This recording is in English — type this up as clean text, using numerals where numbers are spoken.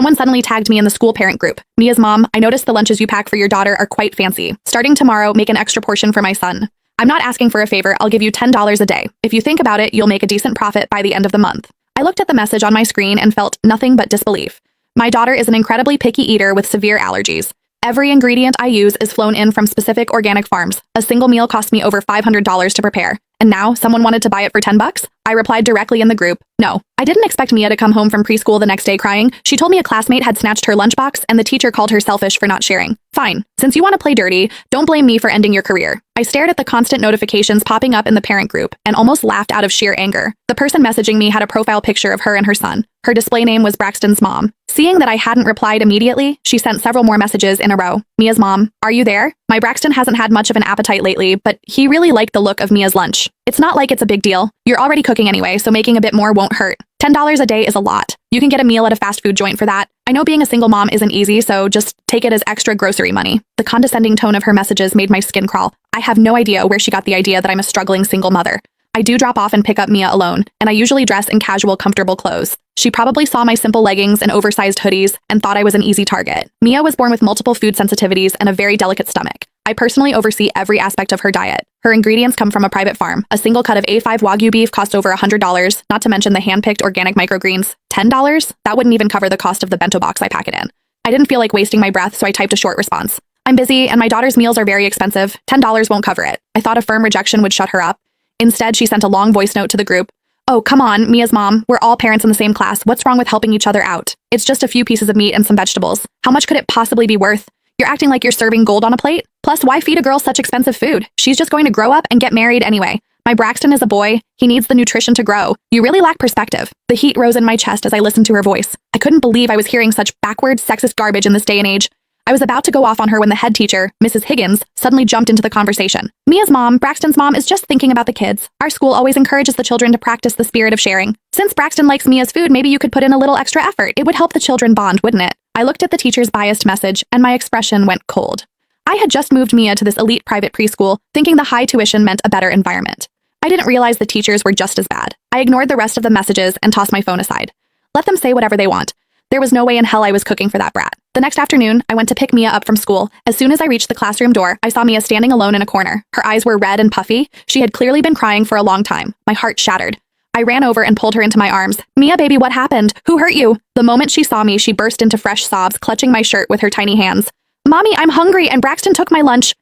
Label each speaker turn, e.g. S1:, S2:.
S1: Someone suddenly tagged me in the school parent group. Mia's mom, I noticed the lunches you pack for your daughter are quite fancy. Starting tomorrow, make an extra portion for my son. I'm not asking for a favor, I'll give you $10 a day. If you think about it, you'll make a decent profit by the end of the month. I looked at the message on my screen and felt nothing but disbelief. My daughter is an incredibly picky eater with severe allergies. Every ingredient I use is flown in from specific organic farms. A single meal cost me over $500 to prepare. And now someone wanted to buy it for $10? I replied directly in the group, no. I didn't expect Mia to come home from preschool the next day crying. She told me a classmate had snatched her lunchbox and the teacher called her selfish for not sharing. Fine. Since you want to play dirty, don't blame me for ending your career. I stared at the constant notifications popping up in the parent group and almost laughed out of sheer anger. The person messaging me had a profile picture of her and her son. Her display name was Braxton's mom. Seeing that I hadn't replied immediately, she sent several more messages in a row. Mia's mom, are you there? My Braxton hasn't had much of an appetite lately, but he really liked the look of Mia's lunch. It's not like it's a big deal. You're already cooking anyway, so making a bit more won't hurt. $10 a day is a lot. You can get a meal at a fast food joint for that. I know being a single mom isn't easy, so just take it as extra grocery money. The condescending tone of her messages made my skin crawl. I have no idea where she got the idea that I'm a struggling single mother. I do drop off and pick up Mia alone, and I usually dress in casual, comfortable clothes. She probably saw my simple leggings and oversized hoodies and thought I was an easy target. Mia was born with multiple food sensitivities and a very delicate stomach. I personally oversee every aspect of her diet. Her ingredients come from a private farm. A single cut of A5 Wagyu beef costs over $100, not to mention the hand-picked organic microgreens. $10? That wouldn't even cover the cost of the bento box I pack it in. I didn't feel like wasting my breath, so I typed a short response. I'm busy, and my daughter's meals are very expensive. $10 won't cover it. I thought a firm rejection would shut her up. Instead, she sent a long voice note to the group. Oh, come on, Mia's mom. We're all parents in the same class. What's wrong with helping each other out? It's just a few pieces of meat and some vegetables. How much could it possibly be worth? You're acting like you're serving gold on a plate? Plus, why feed a girl such expensive food? She's just going to grow up and get married anyway. My Braxton is a boy. He needs the nutrition to grow. You really lack perspective. The heat rose in my chest as I listened to her voice. I couldn't believe I was hearing such backward, sexist garbage in this day and age. I was about to go off on her when the head teacher, Mrs. Higgins, suddenly jumped into the conversation. Mia's mom, Braxton's mom, is just thinking about the kids. Our school always encourages the children to practice the spirit of sharing. Since Braxton likes Mia's food, maybe you could put in a little extra effort. It would help the children bond, wouldn't it? I looked at the teacher's biased message, and my expression went cold. I had just moved Mia to this elite private preschool, thinking the high tuition meant a better environment. I didn't realize the teachers were just as bad. I ignored the rest of the messages and tossed my phone aside. Let them say whatever they want. There was no way in hell I was cooking for that brat. The next afternoon, I went to pick Mia up from school. As soon as I reached the classroom door, I saw Mia standing alone in a corner. Her eyes were red and puffy. She had clearly been crying for a long time. My heart shattered. I ran over and pulled her into my arms. Mia, baby, what happened? Who hurt you? The moment she saw me, she burst into fresh sobs, clutching my shirt with her tiny hands. Mommy, I'm hungry and Braxton took my lunch.